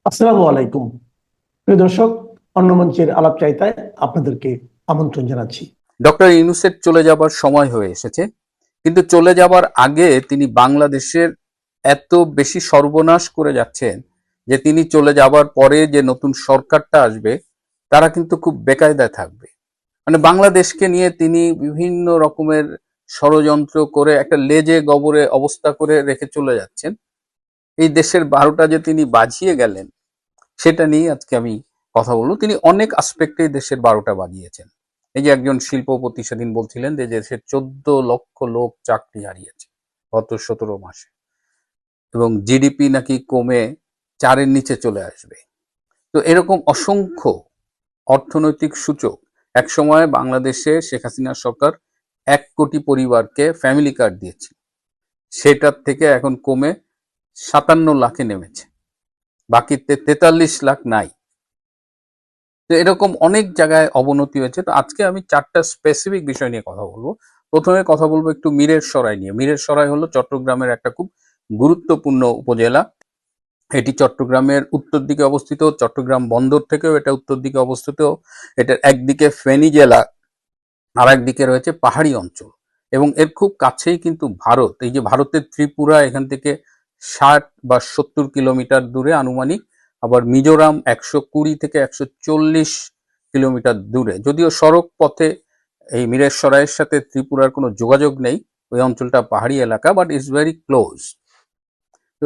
আসসালামু আলাইকুম। প্রিয় দর্শক, অন্য মঞ্চের আলাপচারিতায় আপনাদেরকে আমন্ত্রণ জানাচ্ছি। ডক্টর ইউনূসের চলে যাবার সময় হয়ে এসেছে, কিন্তু চলে যাবার আগে তিনি বাংলাদেশের এত বেশি সর্বনাশ করে যাচ্ছেন যে তিনি চলে যাবার পরে যে নতুন সরকারটা আসবে তারা কিন্তু খুব বেকায়দায় থাকবে। মানে বাংলাদেশকে নিয়ে তিনি বিভিন্ন রকমের ষড়যন্ত্র করে একটা লেজে গবরে অবস্থা করে রেখে চলে যাচ্ছেন। এই দেশের ১২টা যে তিনি বাজিয়ে গেলেন সেটা নিয়ে আজকে আমি কথা বলবো। তিনি অনেক আসপেক্টে দেশের ১২টা বাজিয়েছেন। এই যে একজন শিল্পপতি সেদিন বলছিলেন যে দেশের ১৪ লক্ষ লোক চাকরি হারিয়েছে গত ১৭ মাসে, এবং জিডিপি নাকি কমে ৪-এর নিচে চলে আসবে। তো এরকম অসংখ্য অর্থনৈতিক সূচক একসময় বাংলাদেশে শেখ হাসিনা সরকার ১ কোটি পরিবারকে ফ্যামিলি কার্ড দিয়েছে, সেটার থেকে এখন কমে ৫৭ লাখে নেমেছে, বাকিতে ৪৩ লাখ নাই। তো এরকম অনেক জায়গায় অবনতি হয়েছে। তো আজকে আমি ৪টা স্পেসিফিক বিষয় নিয়ে কথা বলবো। প্রথমে কথা বলবো একটু মীরের সরাই নিয়ে। মীরের সরাই হলো চট্টগ্রামের একটা খুব গুরুত্বপূর্ণ উপজেলা। এটি চট্টগ্রামের উত্তর দিকে অবস্থিত, চট্টগ্রাম বন্দর থেকেও এটা উত্তর দিকে অবস্থিত। এটার একদিকে ফেনী জেলা, আর একদিকে রয়েছে পাহাড়ি অঞ্চল, এবং এর খুব কাছেই কিন্তু ভারত। এই যে ভারতের ত্রিপুরা এখান থেকে ৬০ বা ৭০ কিলোমিটার দূরে আনুমানিক, আবার মিজোরাম ১২০ থেকে ১৪০ কিলোমিটার দূরে। যদিও সড়ক পথে এই মিরেশ্বরাইয়ের সাথে ত্রিপুরার কোনো যোগাযোগ নেই, ওই অঞ্চলটা পাহাড়ি এলাকা, বাট ইটস ভেরি ক্লোজ। তো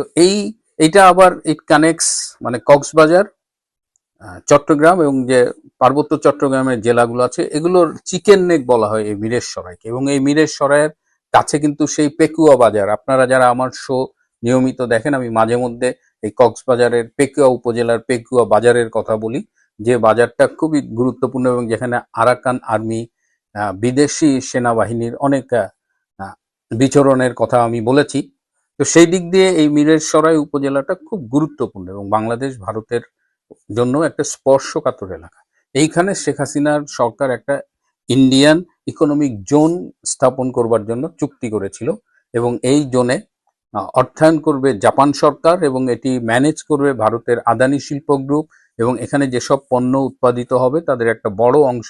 এইটা আবার ইট কানেক্টস মানে কক্সবাজার, চট্টগ্রাম এবং যে পার্বত্য চট্টগ্রামের জেলাগুলো আছে এগুলোর চিকেন নেক বলা হয় এই মিরেশ্বরাইকে। এবং এই মিরেশ্বরাইয়ের কাছে কিন্তু সেই পেকুয়া বাজার, আপনারা যারা আমার শো নিয়মিত দেখেন, আমি মাঝে মধ্যে এই কক্সবাজারের পেকুয়া উপজেলার পেকুয়া বাজারের কথা বলি, যে বাজারটা খুবই গুরুত্বপূর্ণ এবং যেখানে আরাকান আর্মি, বিদেশি সেনাবাহিনীর অনেক বিচরণের কথা আমি বলেছি। তো সেই দিক দিয়ে এই মিরেশ্বরাই উপজেলাটা খুব গুরুত্বপূর্ণ এবং বাংলাদেশ ভারতের জন্য একটা স্পর্শকাতর এলাকা। এইখানে শেখ হাসিনার সরকার একটা ইন্ডিয়ান ইকোনমিক জোন স্থাপন করবার জন্য চুক্তি করেছিল, এবং এই জোনে অর্থায়ন করবে জাপান সরকার এবং এটি ম্যানেজ করবে ভারতের আদানি শিল্প গ্রুপ। এবং এখানে যেসব পণ্য উৎপাদিত হবে তাদের একটা বড় অংশ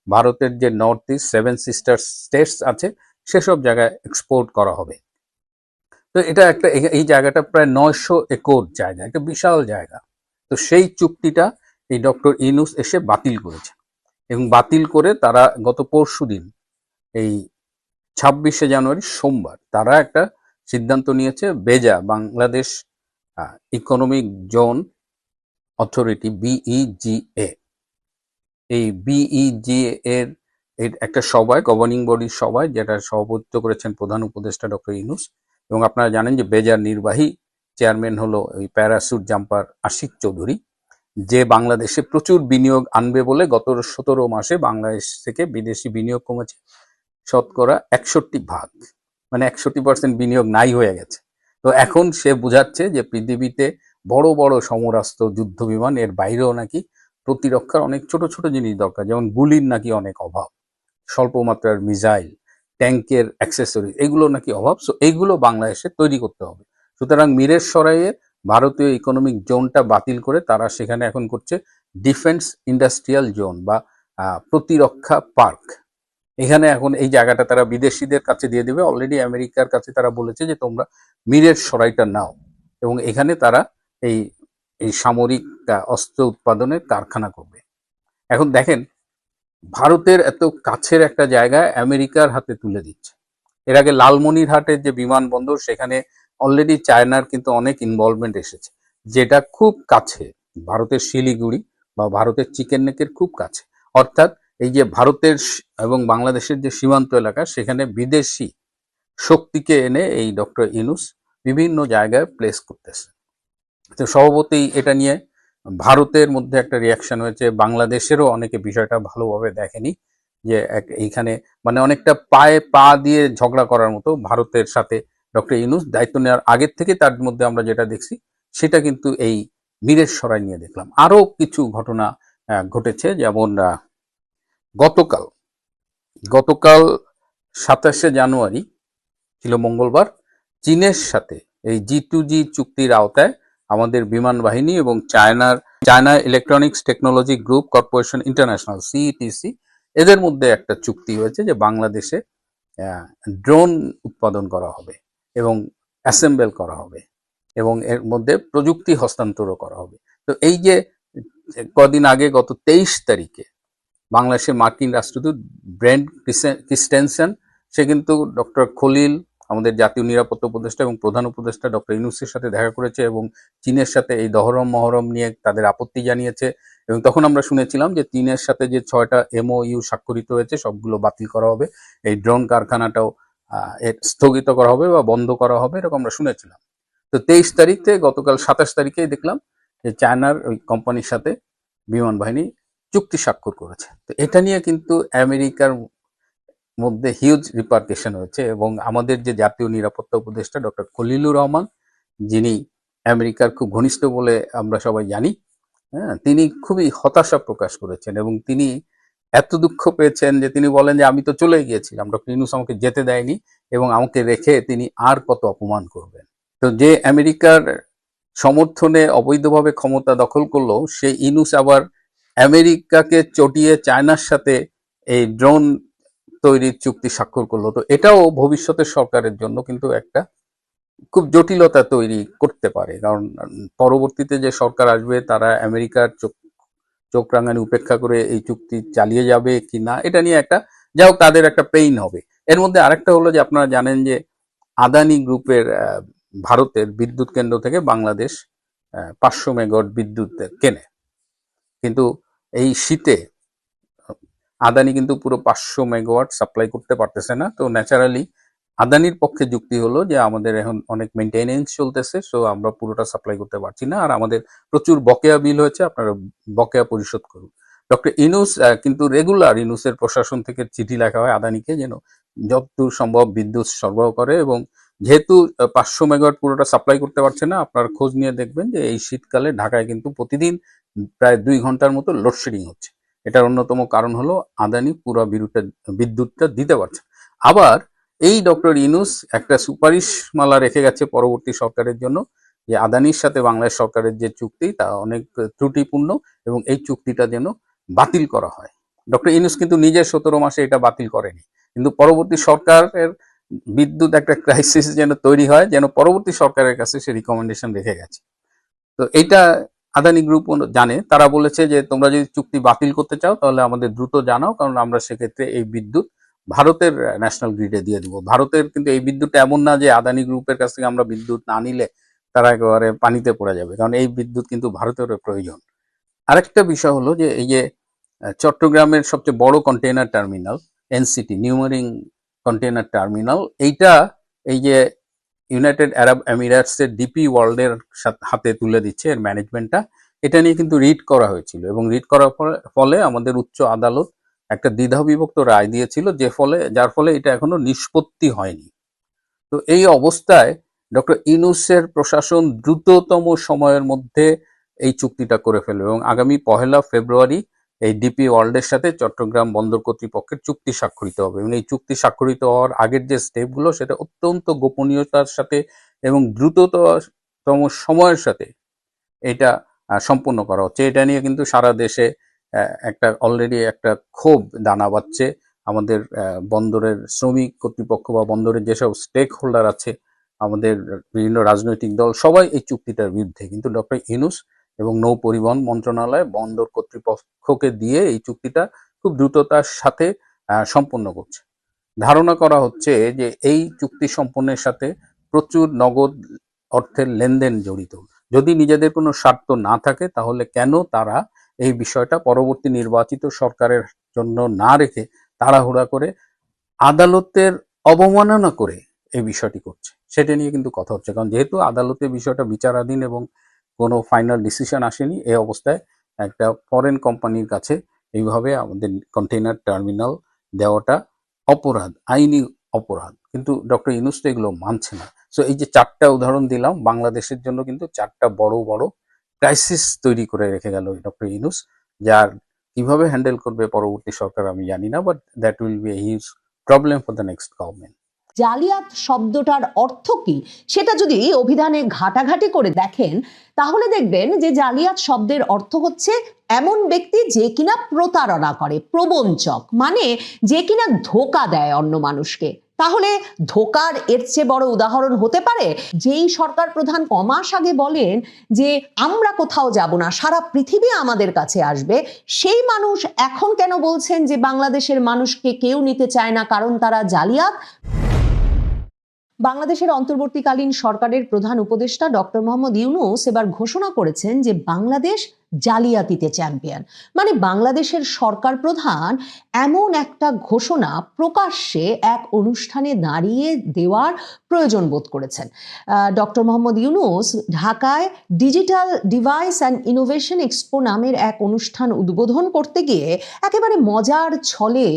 ভারতের যে নর্থ ইস্ট 7 সিস্টার স্টেটস আছে সেসব জায়গায় এক্সপোর্ট করা হবে। তো এটা একটা এই জায়গাটা প্রায় ৯০০ একর জায়গা, একটা বিশাল জায়গা। তো সেই চুক্তিটা এই ডক্টর ইউনূস এসে বাতিল করেছে, এবং বাতিল করে তারা গত পরশুদিন এই ২৬শে জানুয়ারি সোমবার তারা একটা সিদ্ধান্ত নিয়েছে, BEZA Bangladesh economic zone authority BEZA, এই বিইজিএ এর একটা সভায়, গভর্নিং বডির সভায়, যেটা সভাপতিত্ব করেছেন প্রধান উপদেষ্টা ডক্টর ইউনূস। এবং আপনারা জানেন যে বেজার নির্বাহী চেয়ারম্যান হলো ওই প্যারাসুট জাম্পার আশিক চৌধুরী, যে বাংলাদেশে প্রচুর বিনিয়োগ আনবে বলে গত ১৭ মাসে বাংলাদেশ থেকে বিদেশি বিনিয়োগ কমেছে শতকরা ৬১ ভাগ, মানে ৬১% বিনিয়োগ নাই হয়ে গেছে। তো এখন সে বুঝাচ্ছে যে পৃথিবীতে বড় বড় সমরাস্ত্র যুদ্ধ বিমান এর বাইরেও নাকি প্রতিরক্ষার অনেক ছোট ছোট জিনিস দরকার, যেমন গুলির নাকি অনেক অভাব, স্বল্প মাত্রার মিসাইল, ট্যাঙ্কের অ্যাক্সেসরি, এগুলো নাকি অভাব। সো এইগুলো বাংলাদেশে তৈরি করতে হবে। সুতরাং মিরের সরাইয়ে ভারতীয় ইকোনমিক জোনটা বাতিল করে তারা সেখানে এখন করছে ডিফেন্স ইন্ডাস্ট্রিয়াল জোন বা প্রতিরক্ষা পার্ক। এখানে এখন এই জায়গাটা তারা বিদেশিদের কাছে দিয়ে দেবে। অলরেডি আমেরিকার কাছে তারা বলেছে যে তোমরা মিরের সরাইটা নাও, এবং এখানে তারা এই এই সামরিক অস্ত্র উৎপাদনের কারখানা করবে। এখন দেখেন, ভারতের এত কাছের একটা জায়গায় আমেরিকার হাতে তুলে দিচ্ছে। এর আগে লালমনিরহাটের যে বিমানবন্দর, সেখানে অলরেডি চায়নার কিন্তু অনেক ইনভলভমেন্ট এসেছে, যেটা খুব কাছে ভারতের শিলিগুড়ি বা ভারতের চিকেন নেকের খুব কাছে। অর্থাৎ এই যে ভারতের এবং বাংলাদেশের যে সীমান্ত এলাকা, সেখানে বিদেশি শক্তিকে এনে এই ডক্টর ইউনূস বিভিন্ন জায়গায় প্লেস করতেছে। তো স্বভাবতই এটা নিয়ে ভারতের মধ্যে একটা রিয়াকশন হয়েছে, বাংলাদেশেরও অনেকে বিষয়টা ভালোভাবে দেখেনি, যে এইখানে মানে অনেকটা পায়ে পা দিয়ে ঝগড়া করার মতো ভারতের সাথে ডক্টর ইউনূস দায়িত্ব নেওয়ার আগের থেকে। তার মধ্যে আমরা যেটা দেখছি সেটা কিন্তু এই মীরের সরাই নিয়ে দেখলাম। আরো কিছু ঘটনা ঘটেছে, যেমন গতকাল গতকাল ২৭শে জানুয়ারি ছিল মঙ্গলবার, চীনের সাথে এই G2G চুক্তির আওতায় আমাদের বিমান বাহিনী এবং China electronics technology group corporation international সিইটিসি এদের মধ্যে একটা চুক্তি হয়েছে যে বাংলাদেশে ড্রোন উৎপাদন করা হবে এবং অ্যাসেম্বল করা হবে এবং এর মধ্যে প্রযুক্তি হস্তান্তরও করা হবে। তো এই যে কদিন আগে গত 23 তারিখে বাংলাদেশের মার্কিন রাষ্ট্রদূত ব্রেন্ট ক্রিস্টেনসেন সে কিন্তু ডক্টর খলিল আমাদের জাতীয় নিরাপত্তা উপদেষ্টা এবং প্রধান উপদেষ্টা ডক্টর ইউনূসের সাথে দেখা করেছে এবং চীনের সাথে এই দহরম মহরম নিয়ে তাদের আপত্তি জানিয়েছে এবং তখন আমরা শুনেছিলাম যে চীনের সাথে যে 6টা MOU স্বাক্ষরিত হয়েছে সবগুলো বাতিল করা হবে, এই ড্রোন কারখানাটাও স্থগিত করা হবে বা বন্ধ করা হবে, এরকম আমরা শুনেছিলাম। তো 23 তারিখ থেকে গতকাল 27 তারিখেই দেখলাম যে চায়নার ওই কোম্পানির সাথে বিমান বাহিনী চুক্তি স্বাক্ষর করেছে। তো এটা নিয়ে কিন্তু আমেরিকার মধ্যে হিউজ রিপার্কেশন হয়েছে এবং আমাদের যে জাতীয় নিরাপত্তা উপদেষ্টা ডক্টর খলিলুর রহমান, যিনি আমেরিকার খুব ঘনিষ্ঠ বলে আমরা সবাই জানি, হ্যাঁ, তিনি খুবই হতাশা প্রকাশ করেছেন এবং তিনি এত দুঃখ পেয়েছেন যে তিনি বলেন যে আমি তো চলে গিয়েছিলাম, ডক্টর ইউনূস আমাকে যেতে দেয়নি এবং আমাকে রেখে তিনি আর কত অপমান করবেন। তো যে আমেরিকার সমর্থনে অবৈধভাবে ক্ষমতা দখল করলো সেই ইউনূস আবার আমেরিকাকে চটিয়ে চায়নার সাথে এই ড্রোন তৈরির চুক্তি স্বাক্ষর করলো। তো এটাও ভবিষ্যতের সরকারের জন্য কিন্তু একটা খুব জটিলতা তৈরি করতে পারে, কারণ পরবর্তীতে যে সরকার আসবে তারা আমেরিকার চোখ রাঙানি উপেক্ষা করে এই চুক্তি চালিয়ে যাবে কি না এটা নিয়ে একটা যাও তাদের একটা পেইন হবে। এর মধ্যে আরেকটা হলো যে আপনারা জানেন যে আদানি গ্রুপের ভারতের বিদ্যুৎ কেন্দ্র থেকে বাংলাদেশ 500 মেগাওয়াট বিদ্যুৎ কেনে, কিন্তু এই শীতে আদানি কিন্তু পুরো 500 মেগাওয়াট সাপ্লাই করতে পারতেছে না। তো ন্যাচারালি আদানির পক্ষে যুক্তি হলো যে আমাদের এখন অনেক মেনটেনেন্স চলতেছে, সো আমরা পুরোটা সাপ্লাই করতে পারছি না, আর আমাদের প্রচুর বকেয়া বিল হয়েছে, আপনারা বকেয়া পরিশোধ করুন। ডক্টর ইউনূস কিন্তু রেগুলার ইউনূসের প্রশাসন থেকে চিঠি লেখা হয় আদানিকে যেন যতদূর সম্ভব বিদ্যুৎ সরবরাহ করে, এবং যেহেতু 500 মেগাওয়াট পুরোটা সাপ্লাই করতে পারছে না, আপনারা খোঁজ নিয়ে দেখবেন যে এই শীতকালে ঢাকায় কিন্তু প্রতিদিন প্রায় 2 ঘন্টার মতো লোডশেডিং হচ্ছে। এটার অন্যতম কারণ হলো আদানি পুরো বিদ্যুৎটা দিতে পারছে। আবার এই ডক্টর ইউনূস একটা সুপারিশমালা রেখে গেছে পরবর্তী সরকারের জন্য যে আদানির সাথে বাংলাদেশ সরকারের যে চুক্তি তা অনেক ত্রুটিপূর্ণ এবং এই চুক্তিটা যেন বাতিল করা হয়। ডক্টর ইউনূস কিন্তু নিজে 17 মাসে এটা বাতিল করেনি, কিন্তু পরবর্তী সরকারের বিদ্যুৎ একটা ক্রাইসিস যেন তৈরি হয়, যেন পরবর্তী সরকারের কাছে সে রিকমেন্ডেশন রেখে গেছে। তো এইটা আদানি গ্রুপ জানে, তারা বলেছে যে তোমরা যদি চুক্তি বাতিল করতে চাও তাহলে আমাদের দ্রুত জানাও, কারণ আমরা সেক্ষেত্রে এই বিদ্যুৎ ভারতের ন্যাশনাল গ্রিডে দিয়ে দিব। ভারতের কিন্তু এই বিদ্যুৎটা এমন না যে আদানি গ্রুপের কাছ থেকে আমরা বিদ্যুৎ না নিলে তারা একেবারে পানিতে পড়ে যাবে, কারণ এই বিদ্যুৎ কিন্তু ভারতের প্রয়োজন। আরেকটা বিষয় হলো যে এই যে চট্টগ্রামের সবচেয়ে বড় container terminal NCT new marine container terminal, এইটা এই যে ইউনাইটেড আরব এমিরেটসের ডিপি ওয়ার্ল্ডের হাতে তুলে দিচ্ছে এর ম্যানেজমেন্টটা। এটা নিয়ে কিন্তু রিট করা হয়েছিল এবং রিট করার ফলে আমাদের উচ্চ আদালত একটা দ্বিধাবিভক্ত রায় দিয়েছিল, যার ফলে এটা এখনো নিষ্পত্তি হয়নি। তো এই অবস্থায় ডক্টর ইউনূসের প্রশাসন দ্রুততম সময়ের মধ্যে এই চুক্তিটা করে ফেলবে এবং আগামী 1 ফেব্রুয়ারি এই ডিপি ওয়ার্ল্ডের সাথে চট্টগ্রাম বন্দর কর্তৃপক্ষের চুক্তি স্বাক্ষরিত হবে এবং এই চুক্তি স্বাক্ষরিত হওয়ার আগের যে স্টেপগুলো সেটা অত্যন্ত গোপনীয়তার সাথে এবং দ্রুততম সময়ের সাথে এটা সম্পন্ন করা হচ্ছে। এটা নিয়ে কিন্তু সারা দেশে একটা অলরেডি একটা ক্ষোভ দানা বাঁধছে। আমাদের বন্দরের শ্রমিক কর্তৃপক্ষ বা বন্দরের যেসব স্টেক হোল্ডার আছে, আমাদের বিভিন্ন রাজনৈতিক দল সবাই এই চুক্তিটার বিরুদ্ধে, কিন্তু ডক্টর ইউনূস এবং নৌ পরিবহন মন্ত্রণালয় বন্দর কর্তৃপক্ষকে দিয়ে এই চুক্তিটা খুব দ্রুততার সাথে সম্পন্ন করছে। ধারণা করা হচ্ছে যে এই চুক্তি সম্পন্নের সাথে প্রচুর নগদ অর্থের লেনদেন জড়িত। যদি নিজেদের কোনো স্বার্থ না থাকে তাহলে কেন তারা এই বিষয়টা পরবর্তী নির্বাচিত সরকারের জন্য না রেখে তাড়াহুড়া করে আদালতের অবমাননা করে এই বিষয়টি করছে, সেটা নিয়ে কিন্তু কথা হচ্ছে। কারণ যেহেতু আদালতে বিষয়টা বিচারাধীন এবং কোনো ফাইনাল ডিসিশন আসেনি, এই অবস্থায় একটা ফরেন কোম্পানির কাছে এইভাবে আমাদের কন্টেইনার টার্মিনাল দেওয়াটা অপরাধ, আইনি অপরাধ, কিন্তু ডক্টর ইউনূস তো এগুলো মানছে না। সো এই যে 4টা উদাহরণ দিলাম, বাংলাদেশের জন্য কিন্তু 4টা বড় বড় ক্রাইসিস তৈরি করে রেখে গেল ডক্টর ইউনূস, যার কিভাবে হ্যান্ডেল করবে পরবর্তী সরকার আমি জানি না, but that will be a huge problem for the next government. জালিয়াত শব্দটার অর্থ কি সেটা যদি অভিধানে ঘাটাঘাটি করে দেখেন তাহলে দেখবেন যে জালিয়াত শব্দের অর্থ হচ্ছে এমন ব্যক্তি যে কিনা প্রতারণা করে, প্রবঞ্চক, মানে যে কিনা ধোঁকা দেয় অন্য মানুষকে। তাহলে ধোঁকার এর চেয়ে বড় উদাহরণ হতে পারে? যেই সরকার প্রধান কমাস আগে বলেন যে আমরা কোথাও যাব না, সারা পৃথিবী আমাদের কাছে আসবে, সেই মানুষ এখন কেন বলছেন যে বাংলাদেশের মানুষকে কেউ নিতে চায় না কারণ তারা জালিয়াত? বাংলাদেশের অন্তর্বর্তীকালীন সরকারের প্রধান উপদেষ্টা ডক্টর মোহাম্মদ ইউনূস এবার ঘোষণা করেছেন যে বাংলাদেশ জালিয়াতিতে চ্যাম্পিয়ন। মানে বাংলাদেশের সরকার প্রধান এমন একটা ঘোষণা প্রকাশ্যে এক অনুষ্ঠানে দাঁড়িয়ে দেওয়ার প্রয়োজন বোধ করেছেন। ডক্টর মোহাম্মদ ইউনূস ঢাকায় digital device and innovation expo নামের এক অনুষ্ঠান উদ্বোধন করতে গিয়ে একেবারে মজার ছলে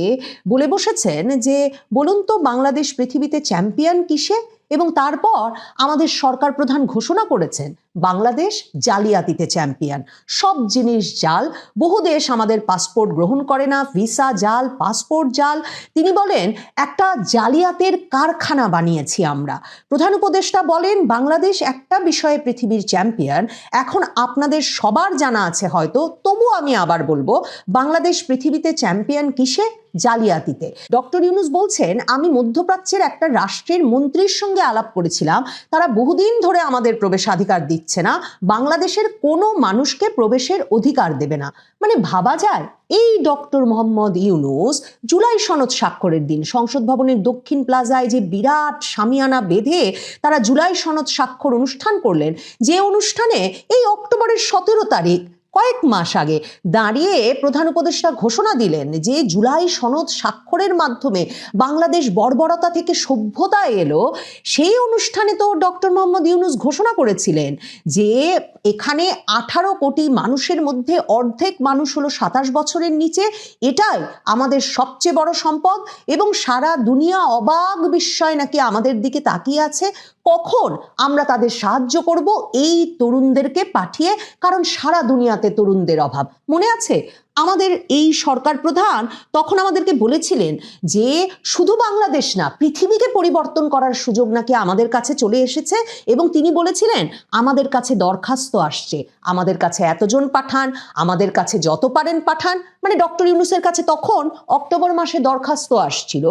বলে বসেছেন যে বলুন তো বাংলাদেশ পৃথিবীতে চ্যাম্পিয়ন কিসে? এবং তারপর আমাদের সরকার প্রধান ঘোষণা করেছেন বাংলাদেশ জালিয়াতিতে চ্যাম্পিয়ন। সব জিনিস জাল, বহু দেশ আমাদের পাসপোর্ট গ্রহণ করে না, ভিসা জাল, পাসপোর্ট জাল। তিনি বলেন একটা জালিয়াতের কারখানা বানিয়েছি আমরা। প্রধান উপদেষ্টা বলেন বাংলাদেশ একটা বিষয়ে পৃথিবীর চ্যাম্পিয়ন। এখন আপনাদের সবার জানা আছে হয়তো, তবু আমি আবার বলবো, বাংলাদেশ পৃথিবীতে চ্যাম্পিয়ন কিসে? জালিয়াতিতে। ডক্টর ইউনূস বলছেন আমি মধ্যপ্রাচ্যের একটা রাষ্ট্রের মন্ত্রীর সঙ্গে আলাপ করেছিলাম, তারা বহুদিন ধরে আমাদের প্রবেশাধিকার দিচ্ছে না, বাংলাদেশের কোনো মানুষকে প্রবেশের অধিকার দেবে না। মানে ভাবা যায় এই ডক্টর মোহাম্মদ ইউনূস জুলাই সনদ স্বাক্ষরের দিন সংসদ ভবনের দক্ষিণ প্লাজায় যে বিরাট শামিয়ানা বেঁধে তারা জুলাই সনদ স্বাক্ষর অনুষ্ঠান করলেন, যে অনুষ্ঠানে এই অক্টোবরের 17 তারিখ কয়েক মাস আগে দাঁড়িয়ে প্রধান উপদেষ্টা ঘোষণা দিলেন যে জুলাই সনদ স্বাক্ষরের মাধ্যমে বাংলাদেশ বর্বরতা থেকে সভ্যতায় এলো, সেই অনুষ্ঠানে তো ডক্টর মোহাম্মদ ইউনূস ঘোষণা করেছিলেন যে এখানে 18 কোটি মানুষের মধ্যে অর্ধেক মানুষ হলো 27 বছরের নিচে, এটাই আমাদের সবচেয়ে বড় সম্পদ, এবং সারা দুনিয়া অবাক বিস্ময় নাকি আমাদের দিকে তাকিয়ে আছে, কখন আমরা তাদের সাহায্য করব এই তরুণদেরকে পাঠিয়ে, কারণ সারা দুনিয়াতে তরুণদের অভাব। মনে আছে আমাদের এই সরকার প্রধান তখন আমাদেরকে বলেছিলেন যে শুধু বাংলাদেশ না, পৃথিবীকে পরিবর্তন করার সুযোগ নাকি আমাদের কাছে চলে এসেছে, এবং তিনি বলেছিলেন আমাদের কাছে দরখাস্ত আসছে, আমাদের কাছে এতজন পাঠান, আমাদের কাছে যত পারেন পাঠান। মানে ডক্টর ইউনূসের কাছে তখন অক্টোবর মাসে দরখাস্ত আসছিল,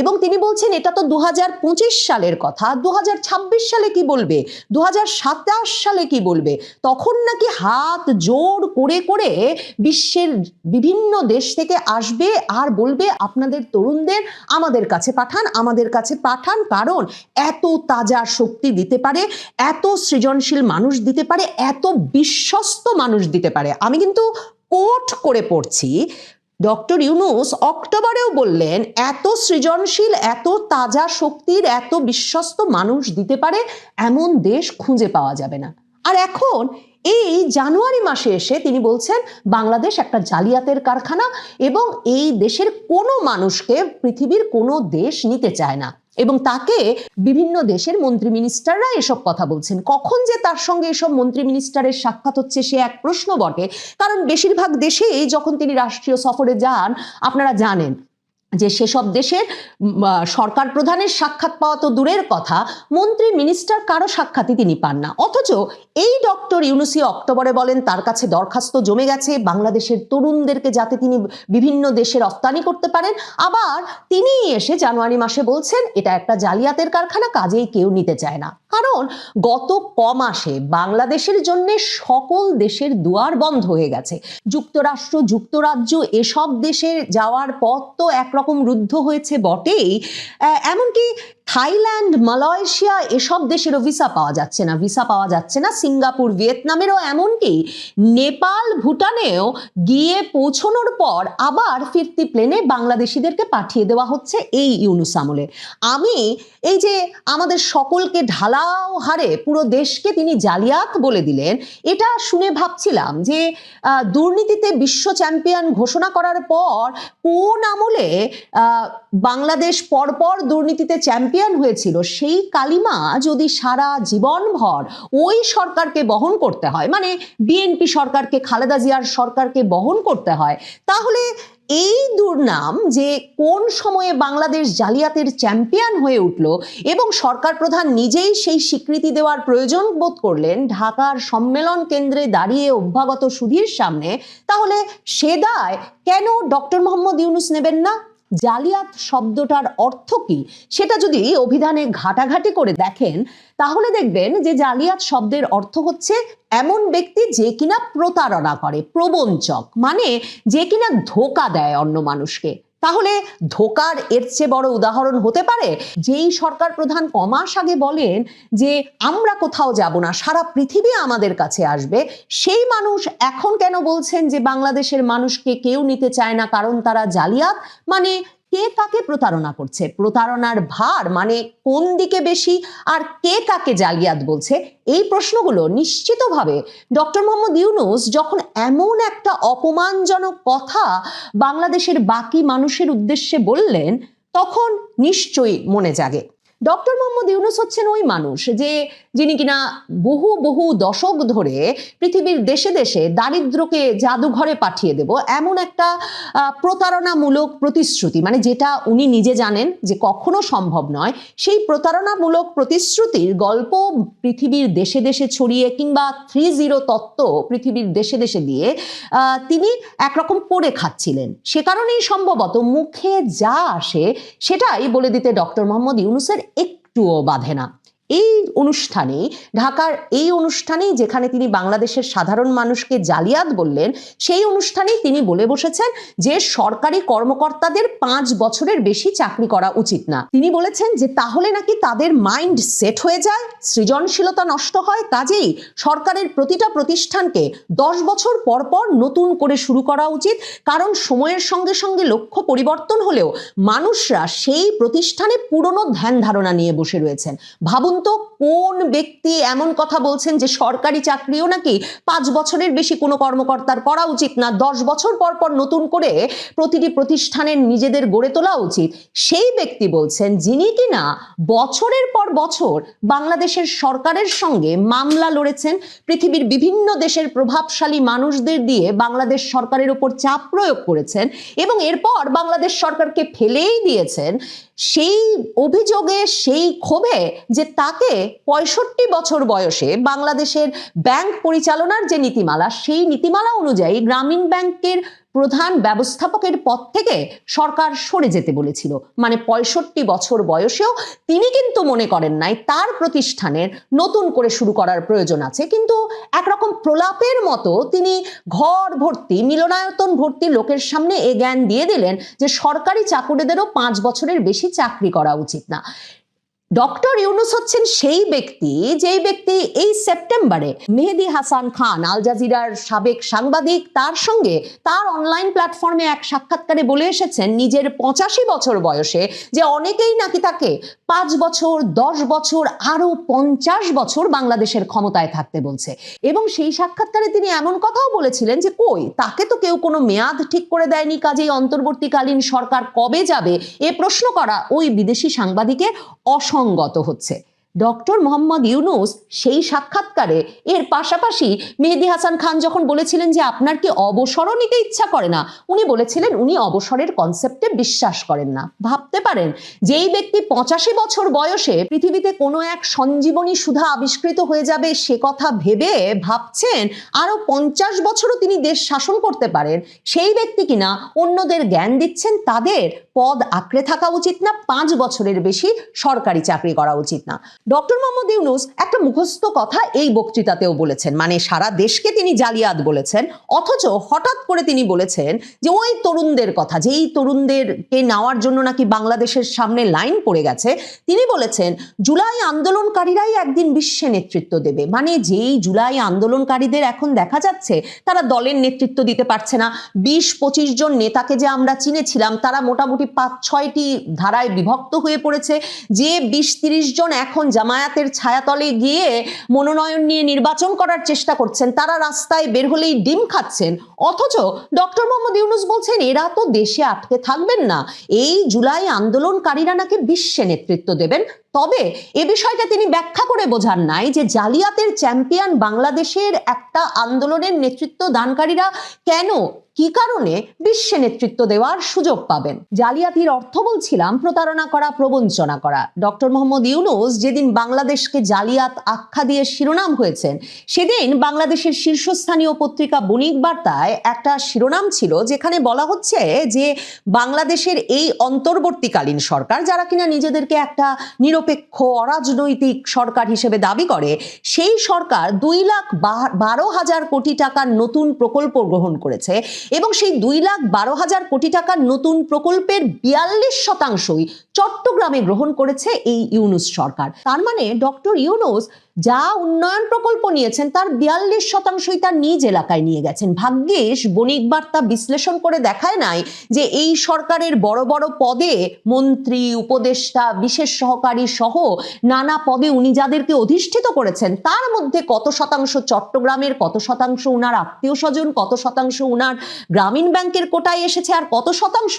এবং তিনি বলছেন এটা তো 2025 সালের কথা, 2026 সালে কি বলবে, 2027 সালে কি বলবে? তখন নাকি হাত জোর করে করে বিশ্বের বিভিন্ন দেশ থেকে আসবে আর বলবে আপনাদের তরুণদের আমাদের কাছে পাঠান, আমাদের কাছে পাঠান, কারণ এত তাজা শক্তি দিতে পারে, এত সৃজনশীল মানুষ দিতে পারে, এত বিশ্বস্ত মানুষ দিতে পারে। আমি কিন্তু কোট করে পড়ছি, ডক্টর ইউনূস অক্টোবরেও বললেন এত সৃজনশীল, এত তাজা শক্তির, এত বিশ্বস্ত মানুষ দিতে পারে এমন দেশ খুঁজে পাওয়া যাবে না। আর এখন এই জানুয়ারি মাসে এসে তিনি বলছেন বাংলাদেশ একটা জালিয়াতের কারখানা এবং এই দেশের কোনো মানুষকে পৃথিবীর কোনো দেশ নিতে চায় না, এবং তাকে বিভিন্ন দেশের মন্ত্রী মিনিস্টাররা এসব কথা বলছেন। কখন যে তার সঙ্গে এসব মন্ত্রী মিনিস্টারের সাক্ষাৎ হচ্ছে সে এক প্রশ্ন বটে, কারণ বেশিরভাগ দেশেই যখন তিনি রাষ্ট্রীয় সফরে যান আপনারা জানেন যে সেসব দেশের সরকার প্রধানের সাক্ষাৎ পাওয়া তো দূরের কথা, মন্ত্রী মিনিস্টার কারো সাক্ষাৎই তিনি পান না। অথচ এই ডক্টর ইউনূসী অক্টোবরে বলেন তার কাছে দরখাস্ত জমে গেছে বাংলাদেশের তরুণদেরকে যাতে তিনি বিভিন্ন দেশে রপ্তানি করতে পারেন, আবার তিনি এসে জানুয়ারি মাসে বলছেন এটা একটা জালিয়াতের কারখানা, কাজেই কেউ নিতে চায় না। কারণ গত কমাসে বাংলাদেশের জন্য সকল দেশের দুয়ার বন্ধ হয়ে গেছে। যুক্তরাষ্ট্র, যুক্তরাজ্য এসব দেশে যাওয়ার পথ তো একরকম রুদ্ধ হয়েছে বটেই, এমনকি থাইল্যান্ড, মালয়েশিয়া এসব দেশেরও ভিসা পাওয়া যাচ্ছে না, সিঙ্গাপুর, ভিয়েতনামেরও, এমনকি নেপাল, ভুটানেও গিয়ে পৌঁছানোর পর আবার ফিরতি প্লেনে বাংলাদেশিদেরকে পাঠিয়ে দেওয়া হচ্ছে এই ইউনূস আমলে। আমি এই যে আমাদের সকলকে ঢালাও হারে পুরো দেশকে তিনি জালিয়াত বলে দিলেন, এটা শুনে ভাবছিলাম যে দুর্নীতিতে বিশ্ব চ্যাম্পিয়ন ঘোষণা করার পর কোন আমলে বাংলাদেশ পরপর দুর্নীতিতে চ্যাম্পিয়ন হয়েছিল, সেই কালিমা যদি সারা জীবনভর ওই সরকারকে বহন করতে হয়, মানে বিএনপি সরকারকে, খালেদা জিয়ার সরকারকে বহন করতে হয়, তাহলে এই দুর্নাম যে কোন সময়ে বাংলাদেশ জালিয়াতের চ্যাম্পিয়ন হয়ে উঠল এবং সরকার প্রধান নিজেই সেই স্বীকৃতি দেওয়ার প্রয়োজন বোধ করলেন ঢাকার সম্মেলন কেন্দ্রে দাঁড়িয়ে অভ্যাগত সুধীর সামনে, তাহলে সে দায় কেন ডক্টর মোহাম্মদ ইউনূস নেবেন না? জালিয়াত শব্দটার অর্থ কি সেটা যদি অভিধানে ঘাটাঘাটি করে দেখেন তাহলে দেখবেন যে জালিয়াত শব্দের অর্থ হচ্ছে এমন ব্যক্তি যে কিনা প্রতারণা করে, প্রবঞ্চক, মানে যে কিনা ধোঁকা দেয় অন্য মানুষকে। তাহলে ধোঁকার এর চেয়ে বড় উদাহরণ হতে পারে? যেই সরকার প্রধান কমাস আগে বলেন যে আমরা কোথাও যাব না, সারা পৃথিবী আমাদের কাছে আসবে, সেই মানুষ এখন কেন বলছেন যে বাংলাদেশের মানুষকে কেউ নিতে চায় না কারণ তারা জালিয়াত? মানে কে কাকে প্রতারণা করছে, প্রতারণার ভার মানে কোন দিকে বেশি, আর কে কাকে জালিয়াত বলছে? এই প্রশ্নগুলো নিশ্চিতভাবে ডক্টর মোহাম্মদ ইউনূস যখন এমন একটা অপমানজনক কথা বাংলাদেশের বাকি মানুষের উদ্দেশ্যে বললেন তখন নিশ্চয়ই মনে জাগে। ডক্টর মোহাম্মদ ইউনূস হচ্ছেন ওই মানুষ যিনি কিনা বহু বহু দশক ধরে পৃথিবীর দেশে দেশে দারিদ্রকে জাদুঘরে পাঠিয়ে দেব এমন একটা প্রতারণামূলক প্রতিশ্রুতি, মানে যেটা উনি নিজে জানেন যে কখনো সম্ভব নয়, সেই প্রতারণামূলক প্রতিশ্রুতির গল্প পৃথিবীর দেশে দেশে ছড়িয়ে কিংবা 3-0 তত্ত্ব পৃথিবীর দেশে দেশে দিয়ে তিনি একরকম করে খাচ্ছিলেন। সে কারণেই সম্ভবত মুখে যা আসে সেটাই বলে দিতে ডক্টর মোহাম্মদ ইউনূসের একটুও বাধে না। এই অনুষ্ঠানে, ঢাকার এই অনুষ্ঠানেই যেখানে তিনি বাংলাদেশের সাধারণ মানুষকে জালিয়াত বললেন, সেই অনুষ্ঠানেই তিনি বলে বসেছেন যে সরকারি কর্মকর্তাদের 5 বছরের বেশি চাকরি করা উচিত না। তিনি বলেছেন যে তাহলে নাকি তাদের মাইন্ড সেট হয়ে যায়, সৃজনশীলতা নষ্ট হয়, কাজেই সরকারের প্রতিটা প্রতিষ্ঠানকে 10 বছর পর পর নতুন করে শুরু করা উচিত, কারণ সময়ের সঙ্গে সঙ্গে লক্ষ্য পরিবর্তন হলেও মানুষরা সেই প্রতিষ্ঠানে পুরনো ধ্যান ধারণা নিয়ে বসে রয়েছেন। ভাবুন তো কোন ব্যক্তি এমন কথা বলছেন যে সরকারি চাকরিও নাকি 5 বছরের বেশি কোনো কর্মকর্তার করা উচিত না, 10 বছর পর পর নতুন করে প্রতিটি প্রতিষ্ঠানের নিজেদের গড়ে তোলা উচিত। সেই ব্যক্তি বলছেন যিনি কিনা বছরের পর বছর বাংলাদেশের সরকারের সঙ্গে মামলা লড়েছেন, পৃথিবীর বিভিন্ন দেশের প্রভাবশালী মানুষদের দিয়ে বাংলাদেশ সরকারের উপর চাপ প্রয়োগ করেছেন এবং এরপর বাংলাদেশ সরকারকে ফেলেই দিয়েছেন। সেই অভিযোগে, সেই ক্ষোভে যে তাকে 65 বছর বয়সে বাংলাদেশের ব্যাংক পরিচালনার যে নীতিমালা, সেই নীতিমালা অনুযায়ী গ্রামীণ ব্যাংকের প্রধান ব্যবস্থাপকের পদ থেকে সরকার সরে যেতে বলেছিল। মানে 65 বছর বয়সেও তিনি কিন্তু মনে করেন নাই তার প্রতিষ্ঠানের নতুন করে শুরু করার প্রয়োজন আছে, কিন্তু একরকম প্রলাপের মতো তিনি ঘর ভর্তি, মিলনায়তন ভর্তি লোকের সামনে এ জ্ঞান দিয়ে দিলেন যে সরকারি চাকুরিদেরও 5 বছরের বেশি চাকরি করা উচিত না। ডক্টর ইউনূস হচ্ছেন সেই ব্যক্তি যেই ব্যক্তি এই সেপ্টেম্বরে মেহেদী হাসান খান, আল জাজিরার সাবেক সাংবাদিক, তার সঙ্গে তার অনলাইন প্ল্যাটফর্মে এক সাক্ষাৎকারে বলে এসেছেন নিজের 85 বছর বয়সে যে অনেকেই নাকি তাকে 5 বছর, 10 বছর, আরো 50 বছর বাংলাদেশের ক্ষমতায় থাকতে বলছে। এবং সেই সাক্ষাৎকারে তিনি এমন কথাও বলেছিলেন যে কই, তাকে তো কেউ কোনো মেয়াদ ঠিক করে দেয়নি, কাজেই অন্তর্বর্তীকালীন সরকার কবে যাবে এ প্রশ্ন করা ওই বিদেশি সাংবাদিকের অসঙ্গত হচ্ছে। ডক্টর মোহাম্মদ ইউনূস সেই সাক্ষাৎকারে এর পাশাপাশি মেহেদী হাসান খান যখন বলেছিলেন যে আপনার কি অবসরও নিতে ইচ্ছা করে না, উনি বলেছিলেন উনি অবসরের কনসেপ্টে বিশ্বাস করেন না। ভাবতে পারেন যেই ব্যক্তি 85 বছর বয়সে পৃথিবীতে কোনো এক সঞ্জীবনী সুধা আবিষ্কৃত হয়ে যাবে সে কথা ভেবে ভাবছেন আরো 50 বছরও তিনি দেশ শাসন করতে পারেন, সেই ব্যক্তি কিনা অন্যদের জ্ঞান দিচ্ছেন তাদের পদ আঁকড়ে থাকা উচিত না, 5 বছরের বেশি সরকারি চাকরি করা উচিত না। ডক্টর মোহাম্মদ ইউনূস একটা মুখস্থ কথা এই বক্তৃতাতেও বলেছেন, মানে সারা দেশকে তিনি জালিয়াত বলেছেন, অথচ হঠাৎ করে তিনি বলেছেন যে ওই তরুণদের কথা, যেই তরুণদেরকে নেওয়ার জন্য নাকি বাংলাদেশের সামনে লাইন পড়ে গেছে, তিনি বলেছেন জুলাই আন্দোলনকারীরাই একদিন বিশ্বে নেতৃত্ব দেবে। মানে যেই জুলাই আন্দোলনকারীদের এখন দেখা যাচ্ছে তারা দলের নেতৃত্ব দিতে পারছে না, 20-25 জন নেতাকে যে আমরা চিনেছিলাম তারা মোটামুটি 5-6টি ধারায় বিভক্ত হয়ে পড়েছে, যে 20-30 জন এখন জামায়াতের ছায়াতলে গিয়ে মনোনয়ন নিয়ে নির্বাচন করার চেষ্টা করছেন, তারা রাস্তায় বের হলেই ডিম খাচ্ছেন। অথচ ডক্টর মোহাম্মদ ইউনূস বলছেন এরা তো দেশে আটকে থাকবেন না, এই জুলাই আন্দোলনকারীরা নাকি বিশ্বে নেতৃত্ব দেবেন। তবে এ বিষয়টা তিনি ব্যাখ্যা করে বোঝান নাই যে জালিয়াতের চ্যাম্পিয়ন বাংলাদেশের একটা আন্দোলনের নেতৃত্ব দানকারীরা কেন, কি কারণে বিশ্বে নেতৃত্ব দেওয়ার সুযোগ পাবেন। জালিয়াতির অর্থ বলছিলাম প্রতারণা করা, প্রবঞ্চনা করা। ডক্টর মোহাম্মদ ইউনূস যেদিন বাংলাদেশকে জালিয়াত আখ্যা দিয়ে শিরোনাম হয়েছেন, সেদিন বাংলাদেশের শীর্ষস্থানীয় পত্রিকা বণিক বার্তায় একটা শিরোনাম ছিল যেখানে বলা হচ্ছে যে বাংলাদেশের এই অন্তর্বর্তীকালীন সরকার, যারা কিনা নিজেদেরকে একটা নিরপেক্ষ অরাজনৈতিক সরকার হিসেবে দাবি করে, সেই সরকার 2,12,000 কোটি টাকার নতুন প্রকল্প গ্রহণ করেছে এবং সেই 2,12,000 কোটি টাকার নতুন প্রকল্পের 42% চট্টগ্রামে গ্রহণ করেছে এই ইউনূস সরকার। তার মানে ডক্টর ইউনূস যা উন্নয়ন প্রকল্প নিয়েছেন তার 42%ই তার নিজ এলাকায় নিয়ে গেছেন। ভাগ্যিস বণিক বার্তা বিশ্লেষণ করে দেখায় নাই যে এই সরকারের বড় বড় পদে মন্ত্রী, উপদেষ্টা, বিশেষ সহকারী সহ নানা পদে উনি যাদেরকে অধিষ্ঠিত করেছেন তার মধ্যে কত শতাংশ চট্টগ্রামের, কত শতাংশ উনার আত্মীয় স্বজন, কত শতাংশ উনার গ্রামীণ ব্যাংকের কোটায় এসেছে, আর কত শতাংশ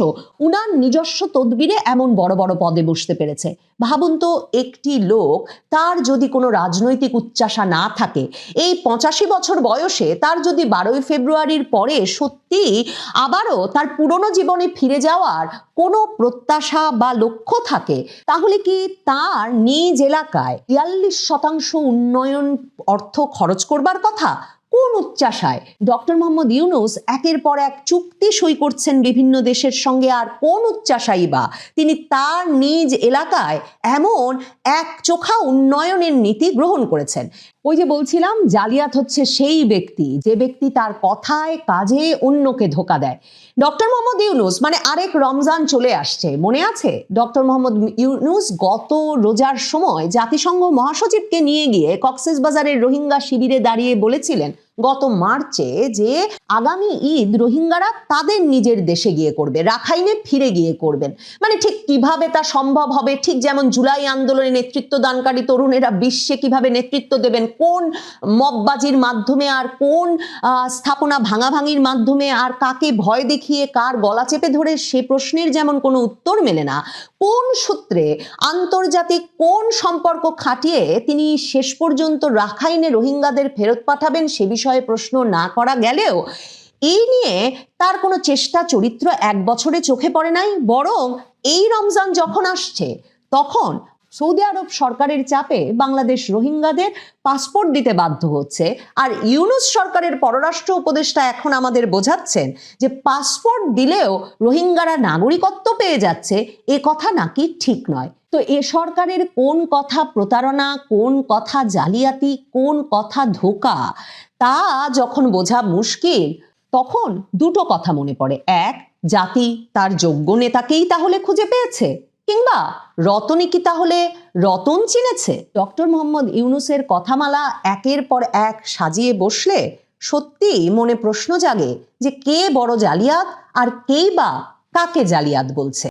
উনার নিজস্ব তদবিরে এমন বড় বড় পদে বসতে পেরেছে। ভাবুন তো, একটি লোক তার যদি কোনো রাজনৈতিক উচ্চাশা না থাকে, এই 85 বছর বয়সে তার যদি 12ই ফেব্রুয়ারির পরে সত্যি আবারও তার পুরনো জীবনে ফিরে যাওয়ার কোনো প্রত্যাশা বা লক্ষ্য থাকে, তাহলে কি তার নিজ এলাকায় 42% উন্নয়ন অর্থ খরচ করবার কথা? কোন উচ্চাশায় ডক্টর মোহাম্মদ ইউনূস একের পর এক চুক্তি সই করছেন বিভিন্ন দেশের সঙ্গে, আর কোন উচ্চাশাই বা তিনি তার নিজ এলাকায় এমন এক চোখা উন্নয়নের নীতি গ্রহণ করেছেন? ওই যে বলছিলাম, জালিয়াত হচ্ছে সেই ব্যক্তি যে ব্যক্তি তার কথায় কাজে অন্যকে ধোঁকা দেয়। ডক্টর মোহাম্মদ ইউনূস মানে আরেক রমজান চলে আসছে, মনে আছে? ডক্টর মোহাম্মদ ইউনূস গত রোজার সময় জাতিসংঘ মহাসচিবকে নিয়ে গিয়ে কক্সবাজারের রোহিঙ্গা শিবিরে দাঁড়িয়ে বলেছিলেন গত মার্চে যে আগামী ঈদ রোহিঙ্গারা তাদের নিজের দেশে গিয়ে করবে, রাখাইনে ফিরে গিয়ে করবেন। মানে ঠিক কিভাবে তা সম্ভব হবে? ঠিক যেমন জুলাই আন্দোলনে নেতৃত্ব দানকারী তরুণেরা বিশ্বে কিভাবে নেতৃত্ব দেবেন, কোন মববাজির মাধ্যমে আর কোন স্থাপনা ভাঙাভাঙির মাধ্যমে আর কাকে ভয় দেখিয়ে কার গলা চেপে ধরে, সে প্রশ্নের যেমন কোনো উত্তর মেলে না। কোন সূত্রে, আন্তর্জাতিক কোন সম্পর্ক খাটিয়ে তিনি শেষ পর্যন্ত রাখাইনে রোহিঙ্গাদের ফেরত পাঠাবেন সে বিষয়ে প্রশ্ন না করা গেলেও এই নিয়ে তার কোনো চেষ্টা চরিত্র 1 বছরে চোখে পড়ে নাই। বরং এই রমজান যখন আসছে তখন সৌদি আরব সরকারের চাপে বাংলাদেশ রোহিঙ্গাদের পাসপোর্ট দিতে বাধ্য হচ্ছে, আর ইউনূস সরকারের পররাষ্ট্র উপদেষ্টা এখন আমাদের বোঝাচ্ছেন যে পাসপোর্ট দিলেও রোহিঙ্গারা নাগরিকত্ব পেয়ে যাচ্ছে, এ কথা নাকি ঠিক নয়। তো এ সরকারের কোন কথা প্রতারণা, কোন কথা জালিয়াতি, কোন কথা ধোঁকা, তা যখন বোঝা মুশকিল তখন দুটো কথা মনে পড়ে। এক, জাতি তার যোগ্য নেতাকেই তাহলে খুঁজে পেয়েছে, কিংবা রতনই কি তাহলে রতন চিনেছে? ডক্টর মোহাম্মদ ইউনূসের কথামালা একের পর এক সাজিয়ে বসলে সত্যি মনে প্রশ্ন জাগে যে কে বড় জালিয়াত আর কেই বা কাকে জালিয়াত বলছে।